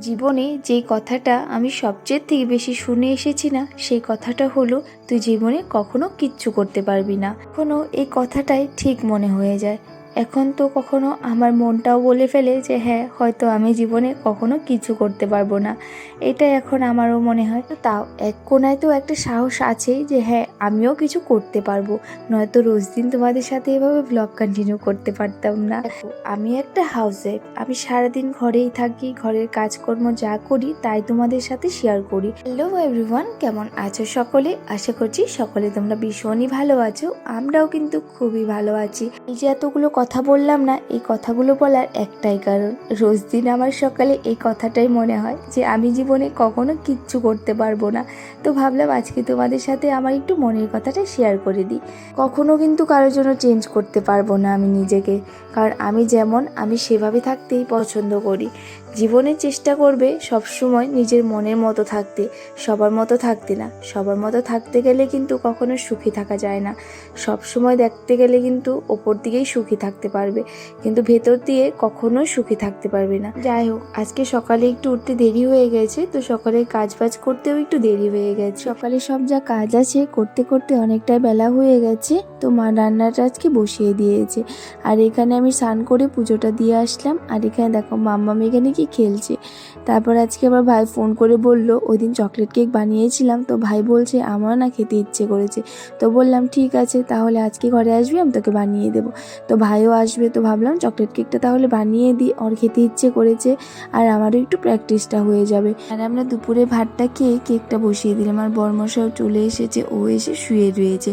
জীবনে যেই কথাটা আমি সবচেয়ে থেকে বেশি শুনে এসেছি না, সেই কথাটা হলো তুই জীবনে কখনো কিচ্ছু করতে পারবি না। কখনো এই কথাটাই ঠিক মনে হয়ে যায়। এখন তো কখনো আমার মনটাও বলে ফেলে যে হ্যাঁ, হয়তো আমি জীবনে কখনো কিছু করতে পারবো না। এটা এখন আমারও মনে হয়। তাও এক কোনায় তো একটা সাহস আছেই যে হ্যাঁ, আমিও কিছু করতে পারবো, নয়তো রোজ দিন তোমাদের সাথে এভাবে ব্লগ কন্টিনিউ করতে পারতাম না। দেখো, আমি একটা হাউস ওয়াইফ, আমি সারাদিন ঘরেই থাকি, ঘরের কাজকর্ম যা করি তাই তোমাদের সাথে শেয়ার করি। হ্যালো এভরিওয়ান, কেমন আছো সকলে? আশা করছি সকলে তোমরা ভীষণই ভালো আছো। আমরাও কিন্তু খুবই ভালো আছি। এই যে এতগুলো কথা বললাম না, এই কথাগুলো বলার একটাই কারণ, রোজ দিন আমার সকালে এই কথাটাই মনে হয় যে আমি জীবনে কখনো কিচ্ছু করতে পারবো না। তো ভাবলাম আজকে তোমাদের সাথে আমার একটু মনের কথাটা শেয়ার করে দিই। কখনো কিন্তু কারোর জন্য চেঞ্জ করতে পারবো না আমি নিজেকে, কারণ আমি যেমন আমি সেভাবে থাকতেই পছন্দ করি। জীবনে চেষ্টা করবে সবসময় নিজের মনের মতো থাকতে, সবার মতো থাকতে না। সবার মতো থাকতে গেলে কিন্তু কখনো সুখী থাকা যায় না। সব সময় দেখতে গেলে কিন্তু ওপর দিকেই সুখী থাকতে পারবে, কিন্তু ভেতর দিয়ে কখনোই সুখী থাকতে পারবে না। যাই হোক, আজকে সকালে একটু উঠতে দেরি হয়ে গেছে, তো সকালে কাজ বাজ করতেও একটু দেরি হয়ে গেছে। সকালে সব যা কাজ আছে করতে করতে অনেকটাই বেলা হয়ে গেছে। তো মা রান্নাটা আজকে বসিয়ে দিয়েছে, আর এখানে আমি স্নান করে পুজোটা দিয়ে আসলাম। আর এখানে দেখো মাম্মাম এখানে কি খেলছে। তারপর আজকে আবার ভাই ফোন করে বলল ওই দিন চকলেট কেক বানিয়েছিলাম, তো ভাই বলছে আমার না খেতে ইচ্ছে করেছে। তো বললাম ঠিক আছে, তাহলে আজকে ঘরে আসবি, আমি তোকে বানিয়ে দেবো। তো ভাইও আসবে, তো ভাবলাম চকলেট কেকটা তাহলে বানিয়ে দিই, ওর খেতে ইচ্ছে করেছে আর আমারও একটু প্র্যাকটিসটা হয়ে যাবে। আর আমরা দুপুরে ভাতটা খেয়ে কেকটা বসিয়ে দিলাম। আর বরমশাও চলে এসেছে, ও এসে শুয়ে রয়েছে।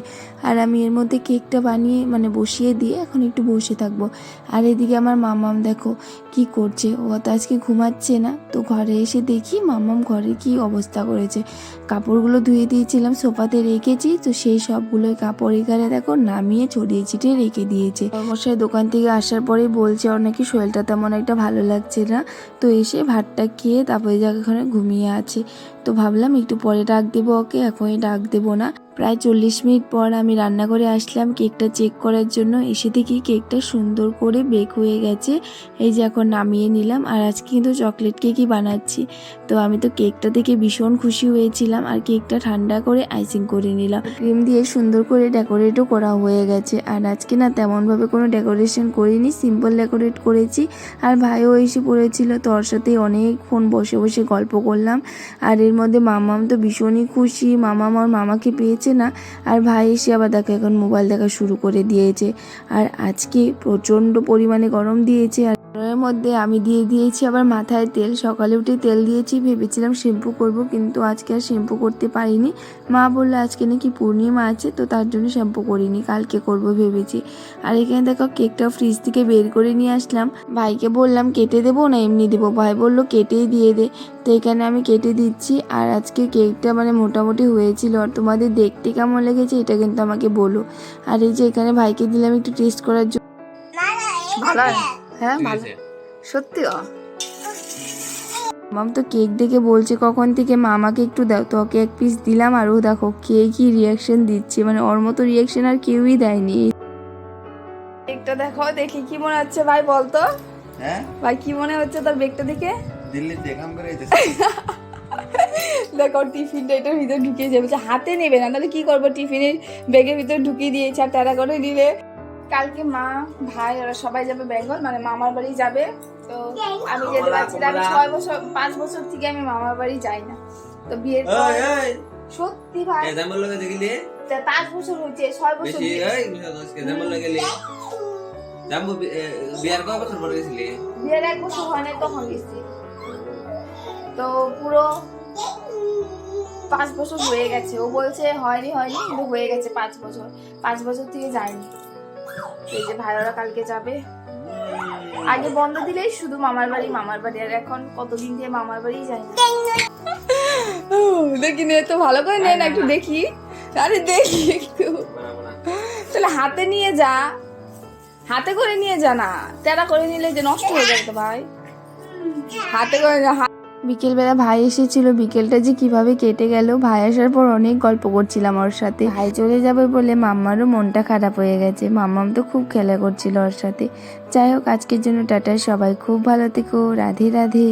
আর আমি এর মধ্যে কেকটা বানিয়ে বসিয়ে দিয়ে এখন একটু বসে থাকবো। আর এদিকে আমার মামাম দেখো কি করছে, ও তো আজকে ঘুমাচ্ছে না। তো ঘরে এসে দেখি মামাম ঘরে কি অবস্থা করেছে। কাপড়গুলো ধুয়ে দিয়েছিলাম, সোফাতে রেখেছি, তো সেই সবগুলোই কাপড় এখানে দেখো নামিয়ে ছড়িয়ে ছিটিয়ে রেখে দিয়েছে। মশাই দোকান থেকে আসার পরেই বলছে ওর নাকি শরীরটা তেমন একটা ভালো লাগছে না। তো এসে ভাতটা খেয়ে তারপরে জায়গাখানে ঘুমিয়ে আছে। তো ভাবলাম একটু পরে ডাক দেবো ওকে, এখনই ডাক দেবো না। প্রায় 40 মিনিট পর আমি রান্নাঘরে আসলাম কেকটা চেক করার জন্য। এসে দেখি কেকটা সুন্দর করে বেক হয়ে গেছে। এই যে এখন নামিয়ে নিলাম। আর আজকে কিন্তু চকলেট কেকই বানাচ্ছি। তো আমি তো কেকটা দেখে ভীষণ খুশি হয়েছিলাম। আর কেকটা ঠান্ডা করে আইসিং করে নিলাম, ক্রিম দিয়ে সুন্দর করে ডেকোরেটও করা হয়ে গেছে। আর আজকে না তেমনভাবে কোনো ডেকোরেশন করিনি, সিম্পল ডেকোরেট করেছি। আর ভাইও এসে পড়েছিল, তো ওর সাথে অনেকক্ষণ বসে বসে গল্প করলাম। আর এর মধ্যে মামাম তো ভীষণই খুশি, মামাম ওর মামাকে পেয়েছে না। আর ভাই এসে আবার দেখো এখন মোবাইল দেখা শুরু করে দিয়েছে। আর আজকে প্রচণ্ড পরিমাণে গরম দিয়েছে। আর এর মধ্যে আমি দিয়ে দিয়েছি আবার মাথায় তেল। সকালে উঠে তেল দিয়েছি, ভেবেছিলাম শ্যাম্পু করব, কিন্তু আজকে আর শ্যাম্পু করতে পারিনি। মা বললো আজকে নাকি পূর্ণিমা আছে, তো তার জন্য শ্যাম্পু করিনি, কালকে করব ভেবেছি। আর এখানে দেখো কেকটা ফ্রিজ থেকে বের করে নিয়ে আসলাম। ভাইকে বললাম কেটে দেবো না এমনি দেবো, ভাই বললো কেটেই দিয়ে দে। তো এখানে আমি কেটে দিচ্ছি। আর আজকে কেকটা মোটামুটি হয়েছিল। আর তোমাদের দেখতে কেমন লেগেছে এটা কিন্তু আমাকে বলো। আর এই যে এখানে ভাইকে দিলাম একটু টেস্ট করার জন্য। ভালো, হ্যাঁ ভালো, সত্যি। মাম তো কেক দেখে বলছে কখন থেকে মা আমাকে একটু দাও, তো ওকে এক পিস দিলাম। আর ও দেখো কে কি রিয়াকশন দিচ্ছে, ওর মতো রিয়াকশন আর কেউই দেয়নি। কেকটা দেখো, দেখি কি মনে হচ্ছে ভাই বলতো। হ্যাঁ ভাই, কি মনে হচ্ছে তোর বেগটা দেখে? দিল্লি দেখাম করে দেখো টিফিনটা এটার ভিতরে ঢুকিয়ে যাবে, হাতে নেবে না, তাহলে কি করবো? টিফিনের ব্যাগের ভিতরে ঢুকিয়ে দিয়েছে আর তেরা করে দিলে। কালকে মা ভাই ওরা সবাই যাবে বেঙ্গল, মামার বাড়ি যাবে। তো আমি যেতে পারছি না, আমি 5 বছর থেকে আমি মামার বাড়ি যাই না। তো বিয়ের পর সত্যি ভাই 5 বছর হয়েছে, 6 বছর বিয়ের 1 বছর হয় না তখন গেছি। তো পুরো 5 বছর হয়ে গেছে। ও বলছে হয়নি কিন্তু হয়ে গেছে 5 বছর। 5 বছর থেকে যায়নি। এই যে ভাইরা কালকে যাবে। আগে বন্ধ দিলেই শুধু মামার বাড়ি, আর এখন কতদিন দিয়ে মামার বাড়ি যায় না। দেখি নে তো ভালো করে নে না, একটু দেখি। আরে দেখি একটু, তাহলে হাতে নিয়ে যা, হাতে করে নিয়ে যা না, তেরা করে নিলে যে নষ্ট হয়ে যাবে তো ভাই। হাতে করে বিকেলবেলা ভাই এসেছিল, বিকেলটা যে কিভাবে কেটে গেল। ভাই আসার পর অনেক গল্প করছিলাম ওর সাথে। ভাই চলে যাবে বলে মাম্মারও মনটা খারাপ হয়ে গেছে, মাম্মাম তো খুব খেলা করছিল ওর সাথে। যাই হোক, আজকের জন্য টাটা, সবাই খুব ভালো থেকো, রাধে রাধে।